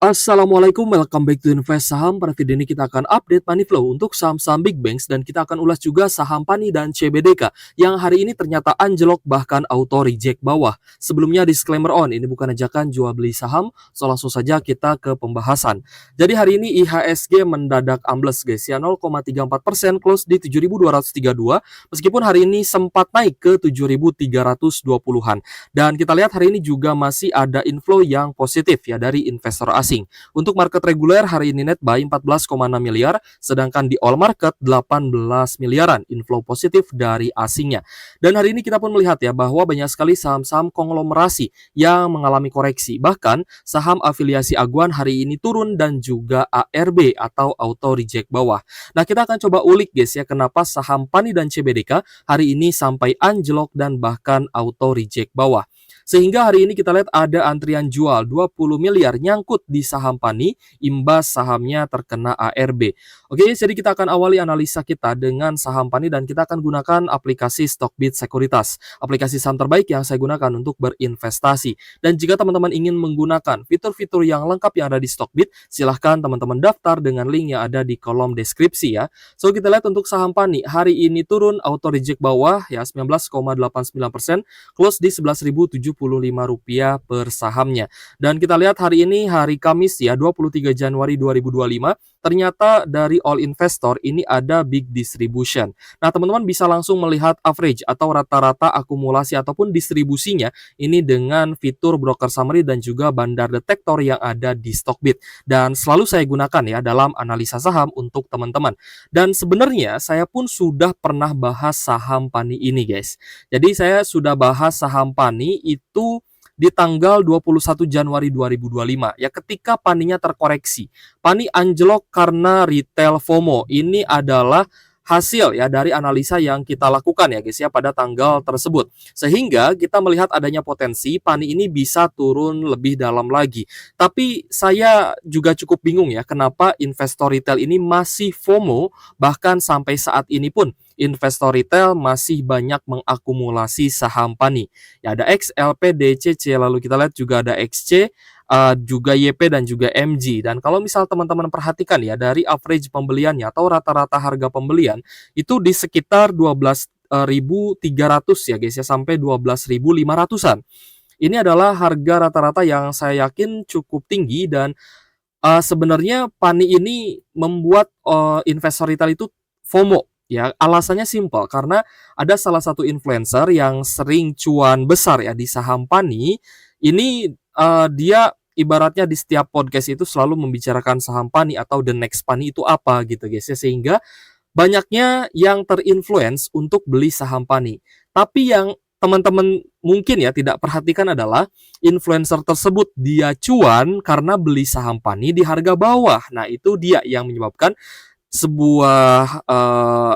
Assalamualaikum, welcome back to Invest Saham. Pada video ini kita akan update money flow untuk saham-saham big banks dan kita akan ulas juga saham PANI dan CBDK yang hari ini ternyata anjlok bahkan auto reject bawah. Sebelumnya disclaimer on, ini bukan ajakan jual beli saham, so langsung saja kita ke pembahasan. Jadi hari ini IHSG mendadak ambles guys ya, 0,34% close di 7.232 meskipun hari ini sempat naik ke 7.320-an. Dan kita lihat hari ini juga masih ada inflow yang positif ya dari investor asing. Untuk market reguler hari ini net buy 14,6 miliar, sedangkan di all market 18 miliaran inflow positif dari asingnya. Dan hari ini kita pun melihat ya bahwa banyak sekali saham-saham konglomerasi yang mengalami koreksi. Bahkan saham afiliasi aguan hari ini turun dan juga ARB atau auto reject bawah. Nah, kita akan coba ulik guys ya kenapa saham PANI dan CBDK hari ini sampai anjlok dan bahkan auto reject bawah. Sehingga hari ini kita lihat ada antrian jual 20 miliar nyangkut di saham PANI, imbas sahamnya terkena ARB. Oke, jadi kita akan awali analisa kita dengan saham PANI dan kita akan gunakan aplikasi Stockbit Sekuritas, aplikasi saham terbaik yang saya gunakan untuk berinvestasi. Dan jika teman-teman ingin menggunakan fitur-fitur yang lengkap yang ada di Stockbit, silahkan teman-teman daftar dengan link yang ada di kolom deskripsi ya. So, kita lihat untuk saham PANI, hari ini turun auto reject bawah ya 19,89%, close di 11.075 rupiah per sahamnya. Dan kita lihat hari ini hari Kamis ya 23 Januari 2025, ternyata dari all investor ini ada big distribution. Nah, teman-teman bisa langsung melihat average atau rata-rata akumulasi ataupun distribusinya ini dengan fitur broker summary dan juga bandar detektor yang ada di Stockbit. Dan selalu saya gunakan ya dalam analisa saham untuk teman-teman. Dan sebenarnya saya pun sudah pernah bahas saham PANI ini guys. Jadi saya sudah bahas saham PANI itu di tanggal 21 Januari 2025 ya ketika PANI-nya terkoreksi. PANI anjlok karena retail FOMO. Ini adalah hasil ya dari analisa yang kita lakukan ya guys ya pada tanggal tersebut. Sehingga kita melihat adanya potensi PANI ini bisa turun lebih dalam lagi. Tapi saya juga cukup bingung ya kenapa investor retail ini masih FOMO bahkan sampai saat ini pun investor retail masih banyak mengakumulasi saham PANI. Ya ada XLP, DCC, lalu kita lihat juga ada XC, juga YP dan juga MG. Dan kalau misal teman-teman perhatikan ya dari average pembeliannya atau rata-rata harga pembelian itu di sekitar 12.300 ya guys ya sampai 12.500-an. Ini adalah harga rata-rata yang saya yakin cukup tinggi dan sebenarnya PANI ini membuat investor retail itu FOMO. Ya, alasannya simpel karena ada salah satu influencer yang sering cuan besar ya di saham PANI. Ini dia ibaratnya di setiap podcast itu selalu membicarakan saham PANI atau the next PANI itu apa gitu guys ya. Sehingga banyaknya yang terinfluence untuk beli saham PANI. Tapi yang teman-teman mungkin ya tidak perhatikan adalah influencer tersebut dia cuan karena beli saham PANI di harga bawah. Nah, itu dia yang menyebabkan sebuah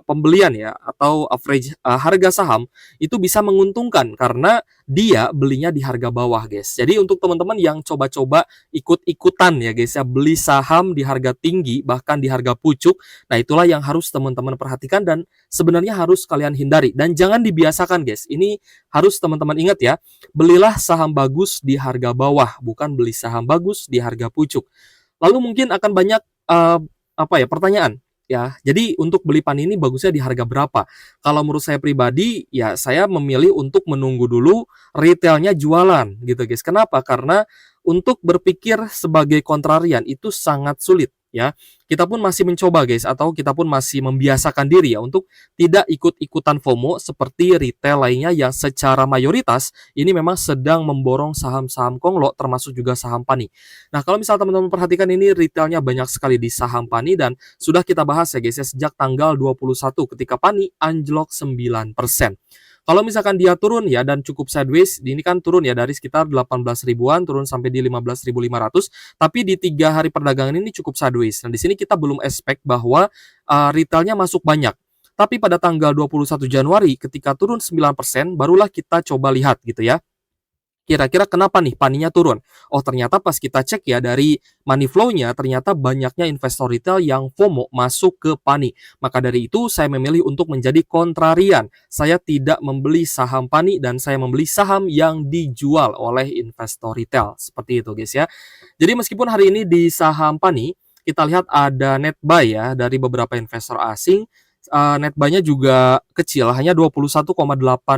pembelian ya atau average harga saham itu bisa menguntungkan karena dia belinya di harga bawah guys. Jadi untuk teman-teman yang coba-coba ikut-ikutan ya guys ya beli saham di harga tinggi bahkan di harga pucuk, nah itulah yang harus teman-teman perhatikan dan sebenarnya harus kalian hindari dan jangan dibiasakan guys. Ini harus teman-teman ingat ya, belilah saham bagus di harga bawah bukan beli saham bagus di harga pucuk. Lalu mungkin akan banyak pertanyaan ya. Jadi untuk beli PANI ini bagusnya di harga berapa? Kalau menurut saya pribadi ya saya memilih untuk menunggu dulu retailnya jualan gitu guys. Kenapa? Karena untuk berpikir sebagai kontrarian itu sangat sulit ya. Kita pun masih mencoba guys atau kita pun masih membiasakan diri ya untuk tidak ikut-ikutan FOMO seperti retail lainnya yang secara mayoritas ini memang sedang memborong saham-saham konglo termasuk juga saham PANI. Nah, kalau misal teman-teman perhatikan ini retailnya banyak sekali di saham PANI dan sudah kita bahas ya guys ya sejak tanggal 21 ketika PANI anjlok 9%. Kalau misalkan dia turun ya dan cukup sideways, ini kan turun ya dari sekitar 18 ribuan turun sampai di 15.500, tapi di 3 hari perdagangan ini cukup sideways. Nah, di sini kita belum expect bahwa retailnya masuk banyak. Tapi pada tanggal 21 Januari ketika turun 9%, barulah kita coba lihat gitu ya. Kira-kira kenapa nih paninya turun? Oh ternyata pas kita cek ya dari money flow-nya ternyata banyaknya investor retail yang FOMO masuk ke pani. Maka dari itu saya memilih untuk menjadi kontrarian. Saya tidak membeli saham pani dan saya membeli saham yang dijual oleh investor retail. Seperti itu guys ya. Jadi meskipun hari ini di saham pani kita lihat ada net buy ya dari beberapa investor asing. Net buy-nya juga kecil, hanya 21,8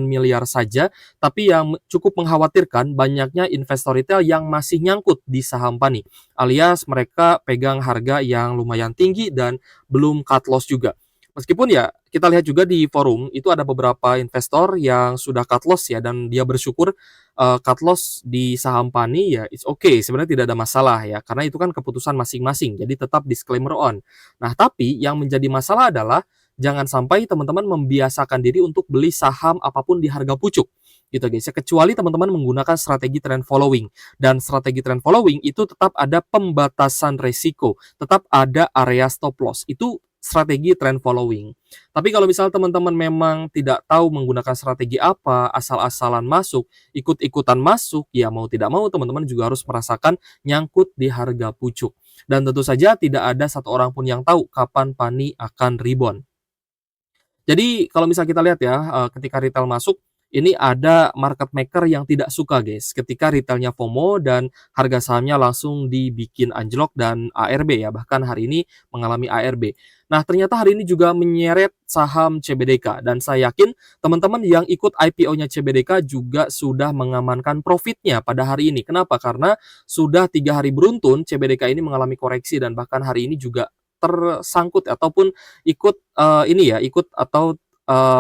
miliar saja. Tapi yang cukup mengkhawatirkan banyaknya investor retail yang masih nyangkut di saham pani, alias mereka pegang harga yang lumayan tinggi dan belum cut loss juga. Meskipun ya kita lihat juga di forum itu ada beberapa investor yang sudah cut loss ya dan dia bersyukur cut loss di saham pani ya it's okay, sebenarnya tidak ada masalah ya karena itu kan keputusan masing-masing. Jadi tetap disclaimer on. Nah, tapi yang menjadi masalah adalah jangan sampai teman-teman membiasakan diri untuk beli saham apapun di harga pucuk gitu guys ya, kecuali teman-teman menggunakan strategi trend following. Dan strategi trend following itu tetap ada pembatasan resiko, tetap ada area stop loss, itu strategi trend following. Tapi kalau misal teman-teman memang tidak tahu menggunakan strategi apa, asal-asalan masuk, ikut-ikutan masuk, ya mau tidak mau teman-teman juga harus merasakan nyangkut di harga pucuk. Dan tentu saja tidak ada satu orang pun yang tahu kapan pani akan rebound. Jadi kalau misal kita lihat ya, ketika retail masuk, ini ada market maker yang tidak suka guys, ketika retailnya FOMO dan harga sahamnya langsung dibikin anjlok dan ARB ya, bahkan hari ini mengalami ARB. Nah ternyata hari ini juga menyeret saham CBDK dan saya yakin teman-teman yang ikut IPO-nya CBDK juga sudah mengamankan profitnya pada hari ini. Kenapa? Karena sudah 3 hari beruntun CBDK ini mengalami koreksi dan bahkan hari ini juga tersangkut ataupun ikut ini ya, ikut atau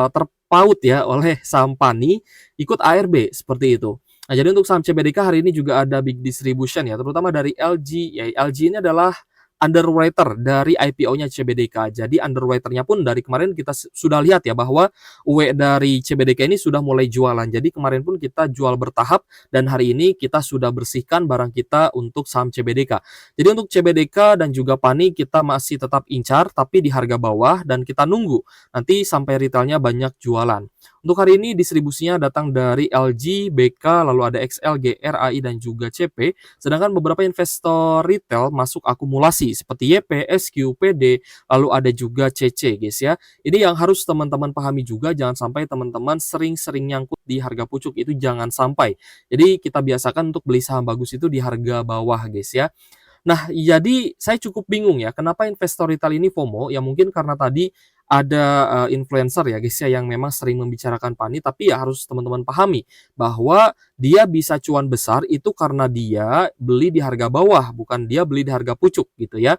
terpaut ya oleh saham pani, ikut ARB seperti itu. Nah, jadi untuk saham CBDK hari ini juga ada big distribution ya, terutama dari LG ya. LG ini adalah underwriter dari IPO-nya CBDK. Jadi underwriter-nya pun dari kemarin kita sudah lihat ya bahwa UE dari CBDK ini sudah mulai jualan. Jadi kemarin pun kita jual bertahap dan hari ini kita sudah bersihkan barang kita untuk saham CBDK. Jadi untuk CBDK dan juga pani kita masih tetap incar tapi di harga bawah dan kita nunggu nanti sampai retailnya banyak jualan. Untuk hari ini distribusinya datang dari LG, BK, lalu ada XL, GR, AI dan juga CP. Sedangkan beberapa investor retail masuk akumulasi seperti YP, SQ, PD, lalu ada juga CC guys ya. Ini yang harus teman-teman pahami juga, jangan sampai teman-teman sering-sering nyangkut di harga pucuk, itu jangan sampai. Jadi kita biasakan untuk beli saham bagus itu di harga bawah guys ya. Nah, jadi saya cukup bingung ya, kenapa investor retail ini FOMO? Ya mungkin karena tadi ada influencer ya guys ya yang memang sering membicarakan pani, tapi ya harus teman-teman pahami bahwa dia bisa cuan besar itu karena dia beli di harga bawah, bukan dia beli di harga pucuk gitu ya.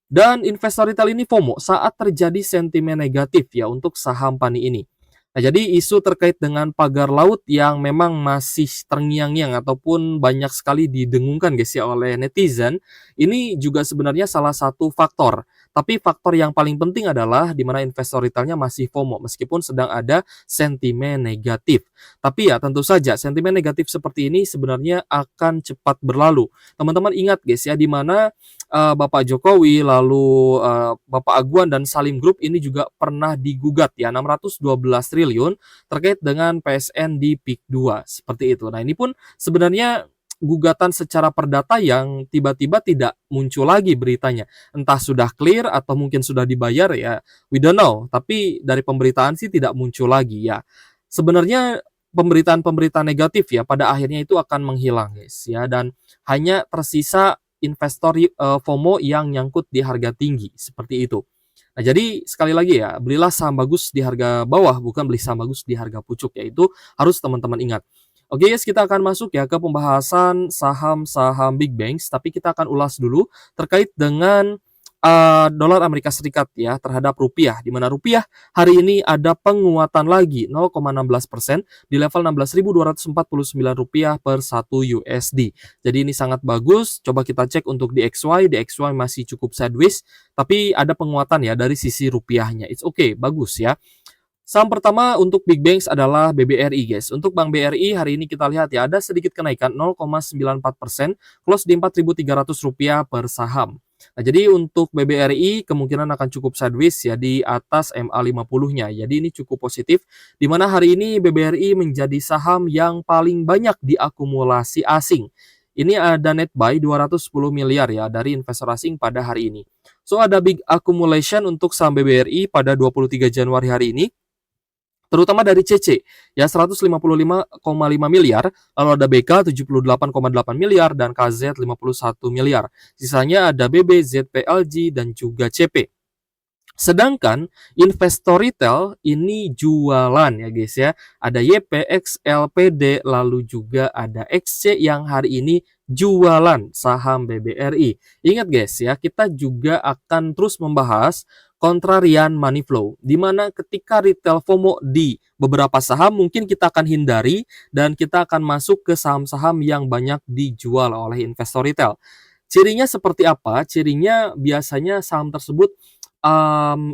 Dan investor retail ini FOMO saat terjadi sentimen negatif ya untuk saham pani ini. Nah, jadi isu terkait dengan pagar laut yang memang masih terngiang-ngiang ataupun banyak sekali didengungkan guys ya oleh netizen, ini juga sebenarnya salah satu faktor. Tapi faktor yang paling penting adalah di mana investor retailnya masih FOMO meskipun sedang ada sentimen negatif. Tapi ya tentu saja sentimen negatif seperti ini sebenarnya akan cepat berlalu. Teman-teman ingat guys ya di mana Bapak Jokowi, lalu Bapak Aguan dan Salim Group ini juga pernah digugat ya 612 triliun terkait dengan PSN di PIK 2 seperti itu. Nah, ini pun sebenarnya gugatan secara perdata yang tiba-tiba tidak muncul lagi beritanya. Entah sudah clear atau mungkin sudah dibayar ya, we don't know. Tapi dari pemberitaan sih tidak muncul lagi ya. Sebenarnya pemberitaan-pemberitaan negatif ya pada akhirnya itu akan menghilang guys ya dan hanya tersisa investor FOMO yang nyangkut di harga tinggi seperti itu. Nah, jadi sekali lagi ya, belilah saham bagus di harga bawah, bukan beli saham bagus di harga pucuk, yaitu harus teman-teman ingat. Oke guys, kita akan masuk ya ke pembahasan saham-saham big banks, tapi kita akan ulas dulu terkait dengan dolar Amerika Serikat ya terhadap rupiah, di mana rupiah hari ini ada penguatan lagi 0,16% di level 16.249 rupiah per 1 USD. Jadi ini sangat bagus. Coba kita cek untuk DXY masih cukup sideways, tapi ada penguatan ya dari sisi rupiahnya. It's okay, bagus ya. Saham pertama untuk big banks adalah BBRI guys. Untuk Bank BRI hari ini kita lihat ya ada sedikit kenaikan 0,94%, close di Rp4.300 per saham. Nah, jadi untuk BBRI kemungkinan akan cukup sideways ya di atas MA50-nya. Jadi ini cukup positif, di mana hari ini BBRI menjadi saham yang paling banyak diakumulasi asing. Ini ada net buy 210 miliar ya dari investor asing pada hari ini. So ada big accumulation untuk saham BBRI pada 23 Januari hari ini, terutama dari CC ya 155,5 miliar, lalu ada BK 78,8 miliar dan KZ 51 miliar. Sisanya ada BB, ZPLG dan juga CP. Sedangkan investor retail ini jualan ya guys ya. Ada YP, XL, PD, lalu juga ada XC yang hari ini jualan saham BBRI. Ingat guys ya, kita juga akan terus membahas kontrarian money flow, di mana ketika retail FOMO di beberapa saham mungkin kita akan hindari dan kita akan masuk ke saham-saham yang banyak dijual oleh investor retail. Cirinya seperti apa? Cirinya biasanya saham tersebut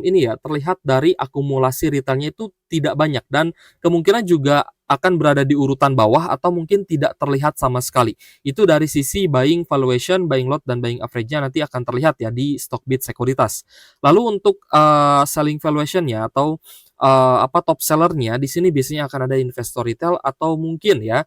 ini ya, terlihat dari akumulasi retailnya itu tidak banyak dan kemungkinan juga akan berada di urutan bawah atau mungkin tidak terlihat sama sekali. Itu dari sisi buying valuation, buying lot, dan buying average-nya nanti akan terlihat ya di Stockbit Sekuritas. Lalu untuk selling valuation-nya atau top seller-nya, di sini biasanya akan ada investor retail atau mungkin ya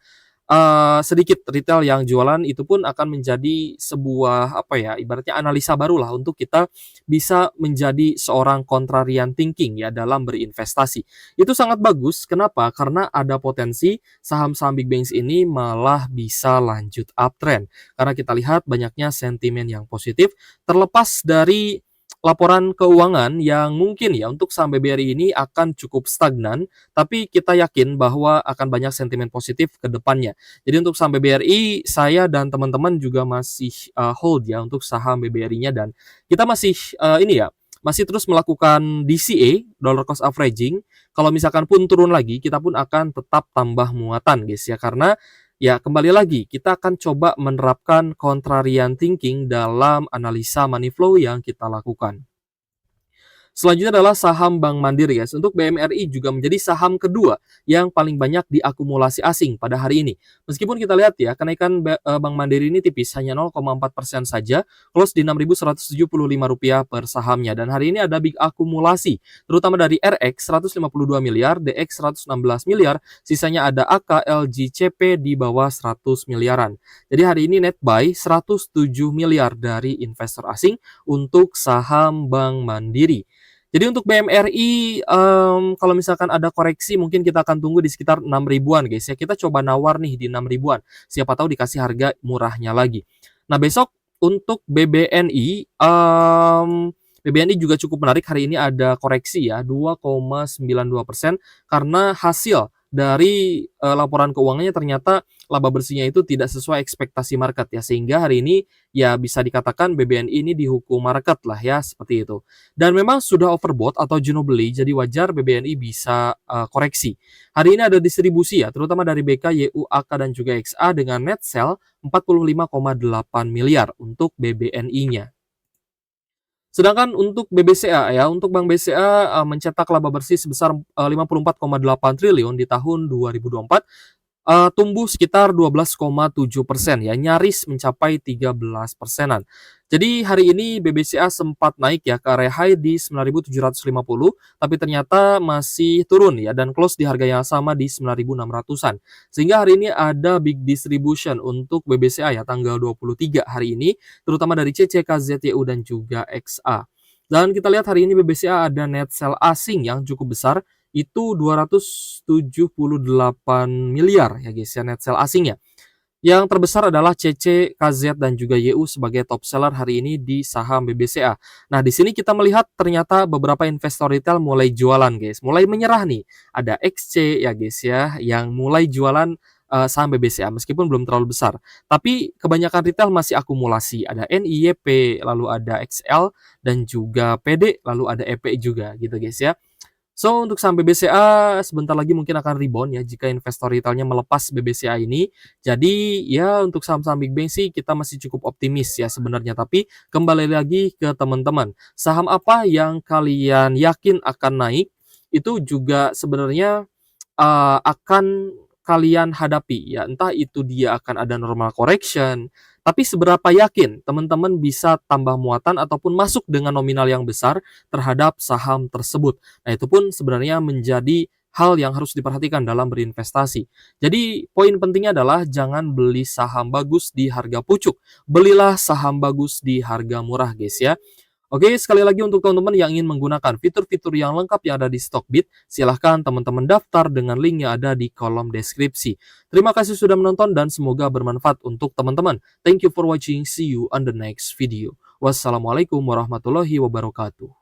sedikit retail yang jualan. Itu pun akan menjadi sebuah ibaratnya analisa barulah untuk kita bisa menjadi seorang contrarian thinking ya dalam berinvestasi. Itu sangat bagus. Kenapa? Karena ada potensi saham-saham big banks ini malah bisa lanjut uptrend. Karena kita lihat banyaknya sentimen yang positif terlepas dari laporan keuangan yang mungkin ya untuk saham BBRI ini akan cukup stagnan, tapi kita yakin bahwa akan banyak sentimen positif ke depannya. Jadi untuk saham BBRI, saya dan teman-teman juga masih hold ya untuk saham BBRI-nya, dan kita masih masih terus melakukan DCA, dollar cost averaging. Kalau misalkan pun turun lagi, kita pun akan tetap tambah muatan guys ya, karena ya kembali lagi kita akan coba menerapkan contrarian thinking dalam analisa money flow yang kita lakukan. Selanjutnya adalah saham Bank Mandiri guys. Untuk BMRI juga menjadi saham kedua yang paling banyak diakumulasi asing pada hari ini. Meskipun kita lihat ya, kenaikan Bank Mandiri ini tipis, hanya 0,4% saja, close di Rp6.175 per sahamnya. Dan hari ini ada big akumulasi, terutama dari RX 152 miliar, DX 116 miliar, sisanya ada AK, LG, CP di bawah 100 miliaran. Jadi hari ini net buy 107 miliar dari investor asing untuk saham Bank Mandiri. Jadi untuk BMRI, kalau misalkan ada koreksi mungkin kita akan tunggu di sekitar 6 ribuan guys ya. Kita coba nawar nih di 6 ribuan. Siapa tahu dikasih harga murahnya lagi. Nah, besok untuk BBNI, BBNI juga cukup menarik. Hari ini ada koreksi ya, 2,92% karena hasil dari laporan keuangannya ternyata laba bersihnya itu tidak sesuai ekspektasi market ya, sehingga hari ini ya bisa dikatakan BBNI ini dihukum market lah ya, seperti itu. Dan memang sudah overbought atau jenuh beli, jadi wajar BBNI bisa koreksi. Hari ini ada distribusi ya, terutama dari BK, YU, AK dan juga XA dengan net sell 45,8 miliar untuk BBNI-nya. Sedangkan untuk BBCA ya, untuk Bank BCA mencetak laba bersih sebesar 54,8 triliun di tahun 2024, tumbuh sekitar 12,7% ya, nyaris mencapai 13%-an. Jadi hari ini BBCA sempat naik ya ke area high di 9.750, tapi ternyata masih turun ya dan close di harga yang sama di 9.600-an. Sehingga hari ini ada big distribution untuk BBCA ya tanggal 23 hari ini, terutama dari CCK, ZTU dan juga XA. Dan kita lihat hari ini BBCA ada net sell asing yang cukup besar, itu 278 miliar ya guys ya net sell asingnya. Yang terbesar adalah CC, KZ dan juga YU sebagai top seller hari ini di saham BBCA. Nah, di sini kita melihat ternyata beberapa investor retail mulai jualan guys, mulai menyerah nih. Ada XC ya guys ya yang mulai jualan saham BBCA meskipun belum terlalu besar. Tapi kebanyakan retail masih akumulasi. Ada NIYP, lalu ada XL dan juga PD, lalu ada EP juga gitu guys ya. So, untuk saham BBCA sebentar lagi mungkin akan rebound ya jika investor retailnya melepas BBCA ini. Jadi ya untuk saham-saham big bank sih kita masih cukup optimis ya sebenarnya. Tapi kembali lagi ke teman-teman, saham apa yang kalian yakin akan naik itu juga sebenarnya akan kalian hadapi ya. Entah itu dia akan ada normal correction, Tapi seberapa yakin teman-teman bisa tambah muatan ataupun masuk dengan nominal yang besar terhadap saham tersebut. Nah, itu pun sebenarnya menjadi hal yang harus diperhatikan dalam berinvestasi. Jadi, poin pentingnya adalah jangan beli saham bagus di harga pucuk. Belilah saham bagus di harga murah, guys ya. Oke, sekali lagi untuk teman-teman yang ingin menggunakan fitur-fitur yang lengkap yang ada di Stockbit, silahkan teman-teman daftar dengan link yang ada di kolom deskripsi. Terima kasih sudah menonton dan semoga bermanfaat untuk teman-teman. Thank you for watching. See you on the next video. Wassalamualaikum warahmatullahi wabarakatuh.